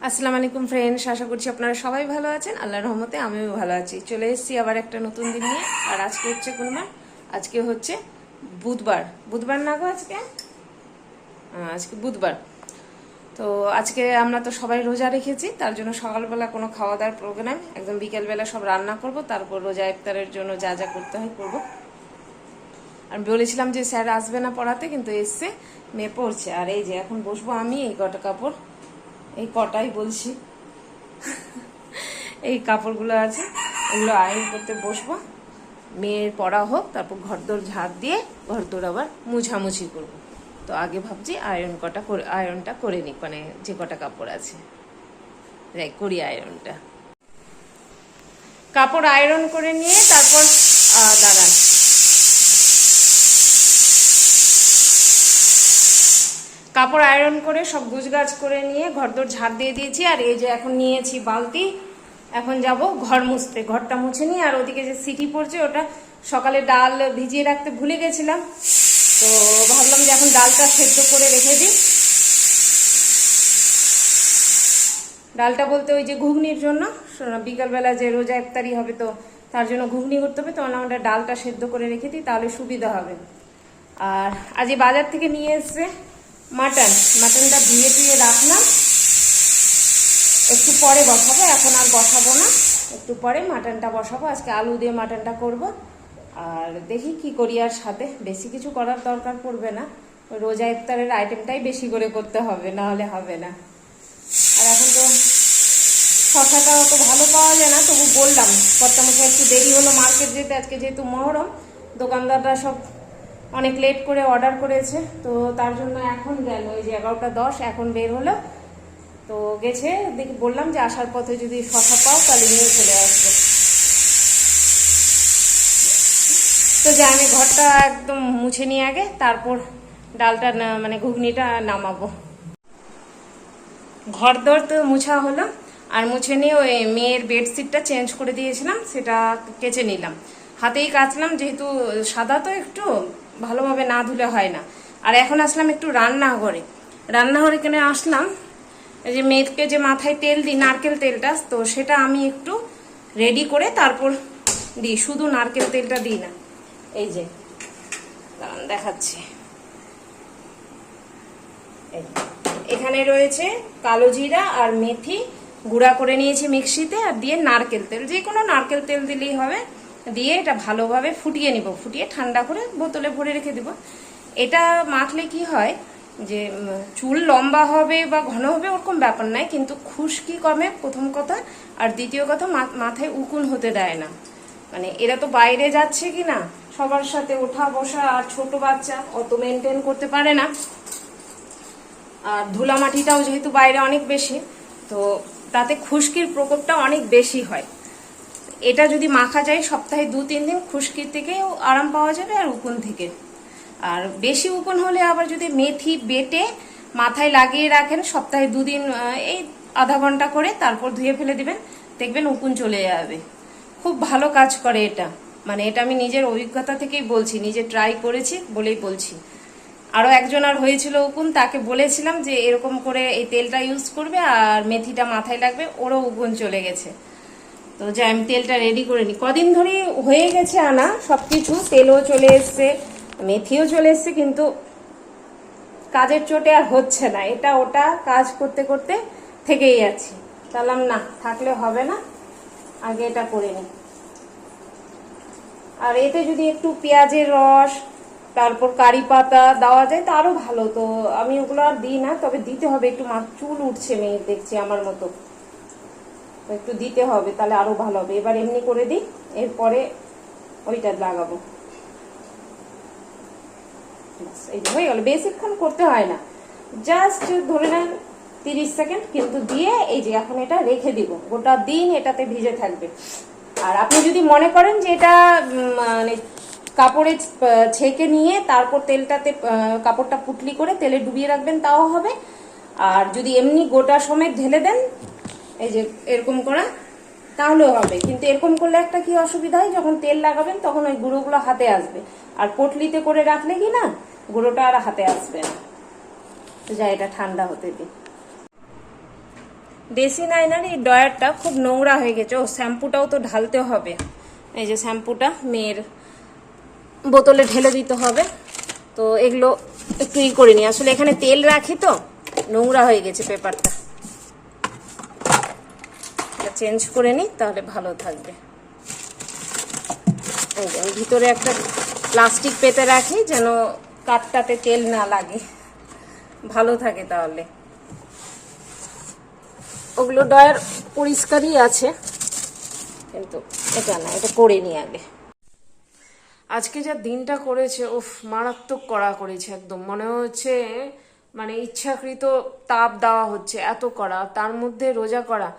আসসালামু আলাইকুম ফ্রেন্ডস, আশা করছি আপনারা সবাই ভালো আছেন। আল্লাহর রহমতে আমিও ভালো আছি। চলে এসেছি আবার একটা নতুন দিন নিয়ে। আর আজকে হচ্ছে কোন বার? আজকে হচ্ছে বুধবার। বুধবার না গো আজকে? আজকে বুধবার। তো আজকে আমরা তো সবাই রোজা রেখেছি, তার জন্য সকালবেলা কোনো খাওয়া দাওয়ার প্রোগ্রাম, একদম বিকেলবেলা সব রান্না করব, তারপর রোজা ইফতারের জন্য যা যা করতে হয় করব। আমি বলেছিলাম যে স্যার আসবে না পড়াতে, কিন্তু এসছে, মেয়ে পড়ছে। আর এই যে এখন বসবো আমি, এই কটা কাপড়, এই কটাই বলছি, এই কাপড়গুলো আছে, এগুলো আয়রন করতে বসবো। মেয়ের পড়া হোক, তারপর ঘরদোর ঝাড় দিয়ে ঘরদোর আবার মুছামুছি করব। তো আগে ভাবছি আয়রনটা করে নিই, মানে যে কটা কাপড় আছে যাই করি আয়রনটা। কাপড় আয়রন করে নিয়ে তারপর দাঁড়ান, কাপড় আয়রন করে সব গুছগাছ করে নিয়ে ঘরদোর ঝাড় দিয়ে দিয়েছি। আর এই যে এখন নিয়েছি বালতি, এখন যাব ঘর মুছতে, ঘরটা মুছে নিই। আর ওদিকে যে সিটি পড়ছে, ওটা সকালে ডাল ভিজিয়ে রাখতে ভুলে গেছিলাম, তো ভাবলাম যে এখন ডালটা সেদ্ধ করে রেখে দিই। ডালটা বলতে ওই যে ঘুগনির জন্য, বিকালবেলা যে রোজা ইফতারি হবে, তো তার জন্য ঘুগনি করতে হবে, তো আমরা ডালটা সেদ্ধ করে রেখে দিই, তাহলে সুবিধা হবে। আর আজ বাজার থেকে নিয়ে এসছে মাটনটা ধুয়ে রাখলাম, একটু পরে বসাবো, এখন আর বসাবো না, একটু পরে মাটনটা বসাবো। আজকে আলু দিয়ে মাটনটা করব। আর দেখি কি করি, আর সাথে বেশি কিছু করার দরকার পড়বে না, রোজা ইফতারের আইটেমটাই বেশি করে করতে হবে, না হলে হবে না। আর এখন তো শশাটা অত ভালো পাওয়া যায় না, তবু বললাম কর্তামশাই একটু দেরি হলো মার্কেট যেতে, আজকে যেহেতু মহরম, দোকানদাররা সব অনেক লেট করে অর্ডার করেছে, তো তার জন্য এখন গেল, এই যে 11টা 10 এখন বের হলো, তো গেছে। দেখি বললাম যে আসার পথে যদি শশা পাও তাহলে নিয়ে চলে আসবে। তো যে আমি ঘরটা একদম মুছে নিয়ে আগে, তারপর ডালটা মানে ঘুগনিটা নামাবো। ঘর দর তো মুছা হলো, আর মুছে নিয়ে ওই মেয়ের বেডশিটটা চেঞ্জ করে দিয়েছিলাম, সেটা কেচে নিলাম, হাতেই কাচলাম, যেহেতু সাদা তো একটু ভালোভাবে না ধুলে হয় না। আর এখন আসলাম একটু রান্নাঘরে কেনে আসলাম, এই যে মেয়েকে যে মাথায় তেল দিই, নারকেল তেলটা, তো সেটা আমি একটু রেডি করে তারপর দিই, শুধু নারকেল তেলটা দিই না। এই যে দেখাচ্ছি, এখানে রয়েছে কালো জিরা আর মেথি গুঁড়া করে নিয়েছি মিক্সিতে, আর দিয়ে নারকেল তেল, যে কোনো নারকেল তেল দিলেই হবে, দিয়ে এটা ভালোভাবে ফুটিয়ে নিব, ফুটিয়ে ঠান্ডা করে বোতলে ভরে রেখে দিব। এটা মাখলে কি হয় যে চুল লম্বা হবে বা ঘন হবে ওরকম ব্যাপার নাই, কিন্তু খুশকি কমে প্রথম কথা, আর দ্বিতীয় কথা মাথায় উকুন হতে দেয় না। মানে এরা তো বাইরে যাচ্ছে কি না, সবার সাথে ওঠা বসা, আর ছোট বাচ্চা অত মেনটেন করতে পারে না, আর ধুলামাটিটাও যেহেতু বাইরে অনেক বেশি, তো তাতে খুশকির প্রকোপটা অনেক বেশি হয়। এটা যদি মাখা যায় সপ্তাহে 2-3 দিন, খুশকির থেকেও আরাম পাওয়া যাবে আর উকুন থেকে। আর বেশি উকুন হলে আবার যদি মেথি বেটে মাথায় লাগিয়ে রাখেন সপ্তাহে 2 দিন, এই আধা ঘন্টা করে, তারপর ধুয়ে ফেলে দিবেন, দেখবেন উকুন চলে যাবে। খুব ভালো কাজ করে এটা, মানে এটা আমি নিজের অভিজ্ঞতা থেকেই বলছি, নিজে ট্রাই করেছি বলেই বলছি। আরো একজন আর হয়েছিল উকুন, তাকে বলেছিলাম যে এরকম করে এই তেলটা ইউজ করবে আর মেথিটা মাথায় লাগবে, ওরও উকুন চলে গেছে। তো যে আমি তেলটা রেডি করে নিই, কদিন ধরে হয়ে গেছে আনা সবকিছু, তেলও চলে এসছে, মেথিও চলে এসছে, কিন্তু কাজের চোটে আর হচ্ছে না, এটা ওটা কাজ করতে করতে থেকেই যাচ্ছি। তাহলে না থাকলে হবে না, আগে এটা করে নিই। আর এতে যদি একটু পেঁয়াজের রস, তারপর কারি পাতা দেওয়া যায় তো আরো ভালো, তো আমি ওগুলো আর দিই না, তবে দিতে হবে একটু, চুল উঠছে মেয়ের দেখছি আমার মতো, একটু দিতে হবে, তাহলে আরো ভালো হবে। এবার এমনি করে দিই, এরপরে ওইটা লাগাবো। এই হয়ে গেল, বেশিক্ষণ করতে হয় না, জাস্ট ধরে নেন 30 সেকেন্ড, কিন্তু দিয়ে এই যে এখন এটা রেখে দিব, গোটা দিন এটাতে ভিজে থাকবে। আর আপনি যদি মনে করেন যে এটা মানে কাপড়ে ছেঁকে নিয়ে তারপর তেলটাতে কাপড়টা পুটলি করে তেলে ডুবিয়ে রাখবেন, তাও হবে। আর যদি এমনি গোটা সমেত ঢেলে দেন, এই যে এরকম করা, তাহলেও হবে। কিন্তু এরকম করলে একটা কি অসুবিধা হয়, যখন তেল লাগাবেন তখন ওই গুঁড়োগুলো হাতে আসবে, আর পটলিতে করে রাখলে কি না গুঁড়োটা আর হাতে আসবে না। তো যা, এটা ঠান্ডা হতে দিই। দেশি নাইনার এই ডয়ারটা খুব নোংরা হয়ে গেছে। ও শ্যাম্পুটাও তো ঢালতে হবে, এই যে শ্যাম্পুটা মেয়ের বোতলে ঢেলে দিতে হবে। তো এগুলো একটু করে নিই, আসলে এখানে তেল রাখি তো নোংরা হয়ে গেছে পেপারটা, চেঞ্জ করে নিই তাহলে ভালো থাকবে। এই যে আমি ভিতরে একটা প্লাস্টিক পেতে রাখি যেন কাঠটাতে তেল না লাগে, ভালো থাকে তাহলে। ওগুলো ডয়ার পরিষ্কারই আছে, কিন্তু এটা না, এটা করে নিই আগে। আজকে যা দিনটা করেছে, উফ মারাত্মক কড়া করেছে একদম, মনে হচ্ছে মানে ইচ্ছাকৃত তাপ দেওয়া হচ্ছে, এত কড়া। তার মধ্যে রোজা করা,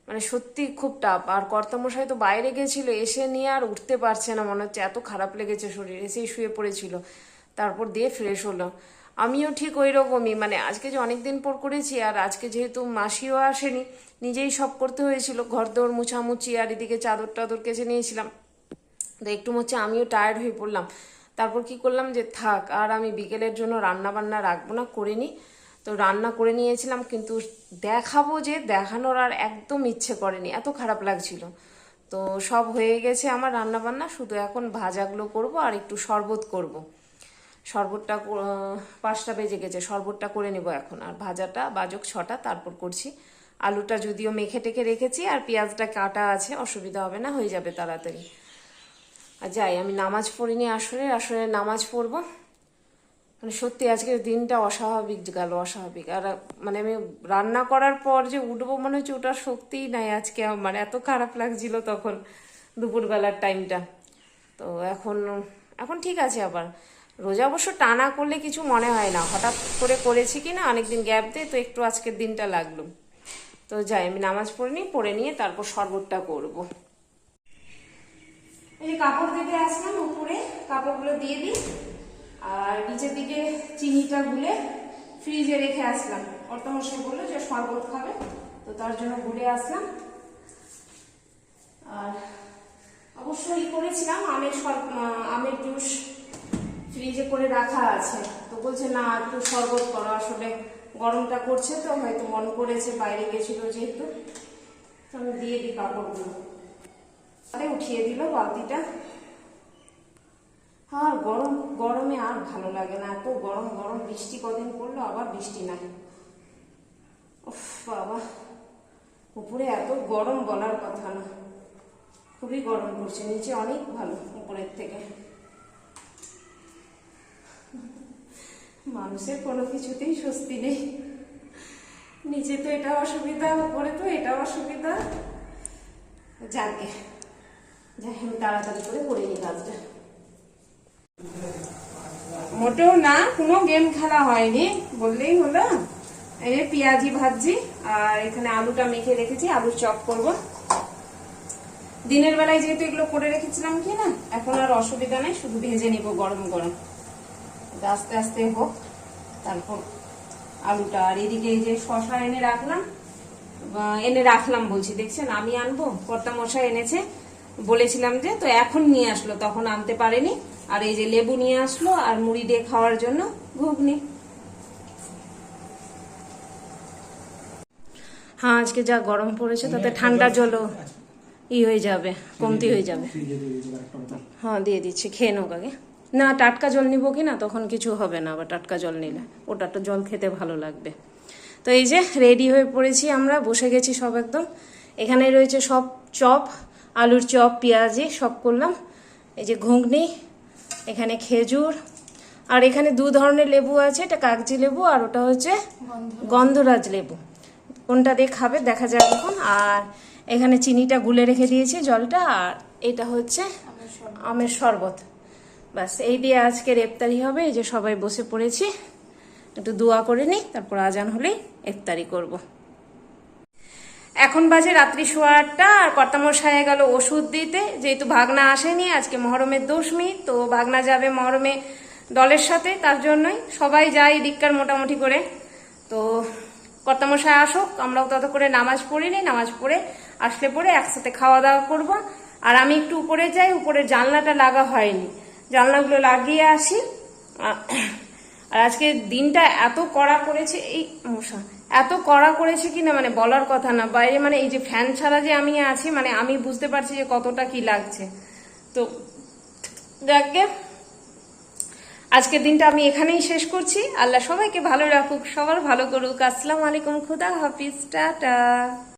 মানে সত্যি খুব টাপ। আর কর্তামশাই তো বাইরে গেছিল, এসে নিয়ে আর উঠতে পারছে না, মনে হচ্ছে এত খারাপ লেগেছে শরীর, এসেই শুয়ে পড়েছিল, তারপর দিয়ে ফ্রেশ হলো। আমিও ঠিক ওই রকমই, মানে আজকে যে অনেকদিন পর করেছি, আর আজকে যেহেতু মাসিও আসেনি, নিজেই সব করতে হয়েছিল, ঘর দৌড় মুছামুছি, আর এদিকে চাদর টাদর কেচে নিয়েছিলাম। তো একটু হচ্ছে আমিও টায়ার্ড হয়ে পড়লাম। তারপর কি করলাম যে থাক, আর আমি বিকেলের জন্য রান্না বান্না রাখবো না, করে নিই। তো রান্না করে নিয়েছিলাম, কিন্তু দেখাবো যে দেখানোর আর একদম ইচ্ছে করেনি, এত খারাপ লাগছিল। তো সব হয়ে গেছে আমার রান্না বান্না, শুধু এখন ভাজাগুলো করব আর একটু শরবত করব। শরবতটা 5টা বেজে গেছে, শরবতটা করে নেব এখন, আর ভাজাটা বাজক 6টা, তারপর করছি। আলুটা যদিও মেখে টেখে রেখেছি, আর পেঁয়াজটা কাটা আছে, অসুবিধা হবে না, হয়ে যাবে তাড়াতাড়ি। আর যাই, আমি নামাজ পড়িনি, আসলে নামাজ পড়বো। মানে সত্যি আজকের দিনটা অস্বাভাবিক গেল, অস্বাভাবিক। আর মানে আমি রান্না করার পর যে উঠবো, মনে হচ্ছে ওটার শক্তিই নাই আজকে, মানে এত খারাপ লাগছিল তখন দুপুরবেলার টাইমটা। তো এখন ঠিক আছে। আবার রোজা অবশ্য টানা করলে কিছু মনে হয় না, হঠাৎ করে করেছি কি না অনেকদিন গ্যাপ দিয়ে, তো একটু আজকের দিনটা লাগলো। তো যাই, আমি নামাজ পড়ে নিয়ে তারপর শরবতটা করবো। এই যে কাপড় দিতে আসলাম উপরে, কাপড়গুলো দিয়ে দিই, আর নিচের দিকে চিনিটা গুলে ফ্রিজে রেখে আসলাম। কর্তামশাই বললো যে শরবত খাবে, তো তার জন্য গুলে আসলাম। আর অবশ্যই করেছিলাম আমের জুস ফ্রিজে করে রাখা আছে, তো বলছে না একটু শরবত করো। আসলে গরমটা করছে তো, হয়তো মন করেছে, বাইরে গেছিল যেহেতু। তো আমি দিয়ে দিই কাপড়গুলো, উঠিয়ে দিল বালতিটা। আর গরমে আর ভালো লাগে না, এত গরম। বৃষ্টি কদিন পড়লো, আবার বৃষ্টি নাই। উফ বাবা, উপরে এত গরম বলার কথা না, খুবই গরম পড়ছে। নিচে অনেক ভালো উপরের থেকে। মানুষের কোনো কিছুতেই স্বস্তি নেই, নিচে তো এটা অসুবিধা, উপরে তো এটা অসুবিধা। যাকে যাই, আমি তাড়াতাড়ি করে নিই কাজটা। মোটেও না, কোনো গেম খেলা হয়নি বললেই হলো। এই পেঁয়াজি ভাজি, আর এখানে আলুটা মেখে রেখেছি, আলুর চপ করব। দিনের বেলায় যেহেতু এগুলো করে রেখেছিলাম কি না, এখন আর অসুবিধা নেই, শুধু ভেজে নিব গরম গরম। আস্তে আস্তে হোক, তারপর আলুটা। আর এদিকে এই যে শশা এনে রাখলাম বলছি, দেখছেন আমি আনবো, কর্তামশাই এনেছে বলেছিলাম যে, তো এখন নিয়ে আসলো, তখন আনতে পারেনি। আর এই যে লেবু নিয়ে আসলো, আর মুড়ি দিয়ে খাওয়ার জন্য ঘুগনি। হ্যাঁ, আজকে যা গরম পড়েছে তাতে ঠান্ডা জলও হয়ে যাবে, কমতি হয়ে যাবে। হ্যাঁ দিয়ে দিচ্ছি, খেয়ে নোক আগে। না টাটকা জল নিবো কি না, তখন কিছু হবে না, আবার টাটকা জল নিলে ওটা তো জল খেতে ভালো লাগবে। তো এই যে রেডি হয়ে পড়েছি, আমরা বসে গেছি সব একদম। এখানে রয়েছে সব চপ, আলুর চপ, পেঁয়াজি সব করলাম। এই যে ঘুগনি, এখানে খেজুর, আর এখানে 2 ধরনের লেবু আছে, এটা কাগজি লেবু আর ওটা হচ্ছে গন্ধরাজ লেবু। কোনটা দিয়ে খাবে দেখা যাক এখন। আর এখানে চিনিটা গুলে রেখে দিয়েছি, জলটা, আর এটা হচ্ছে আমের শরবত। ব্যাস এই দিয়ে আজকের ইফতারি হবে। এই যে সবাই বসে পড়েছি, একটু দোয়া করে নিই, তারপর আজান হলেই ইফতারি করব। এখন বাজে রাত্রি 8:15, আর কর্তামশাই গেল ওষুধ দিতে, যেহেতু ভাগনা আসেনি, আজকে মহরমের দশমী, তো ভাগনা যাবে মহরমে দলের সাথে, তার জন্যই সবাই যায় দিককার মোটামুটি করে। তো কর্তামশাই আসুক, আমরাও তত করে নামাজ পড়িনি, নামাজ পড়ে আসলে পরে একসাথে খাওয়া দাওয়া করব। আর আমি একটু উপরে যাই, উপরে জানলাটা লাগা হয়নি, জানলাগুলো লাগিয়ে আসি। আর আজকে দিনটা এত কড়া করেছে, এই মশা এত কড়া করেছে কিনা মানে বলার কথা না। বাইরে মানে এই যে ফ্যান ছাড়া যে আমি আছি, মানে আমি বুঝতে পারছি যে কতটা কি লাগছে। তো যাকে আজকের দিনটা আমি এখানেই শেষ করছি। আল্লাহ সবাইকে ভালো রাখুক, সবার ভালো করুক। আসসালামু আলাইকুম, খুদা হাফিজ, টাটা।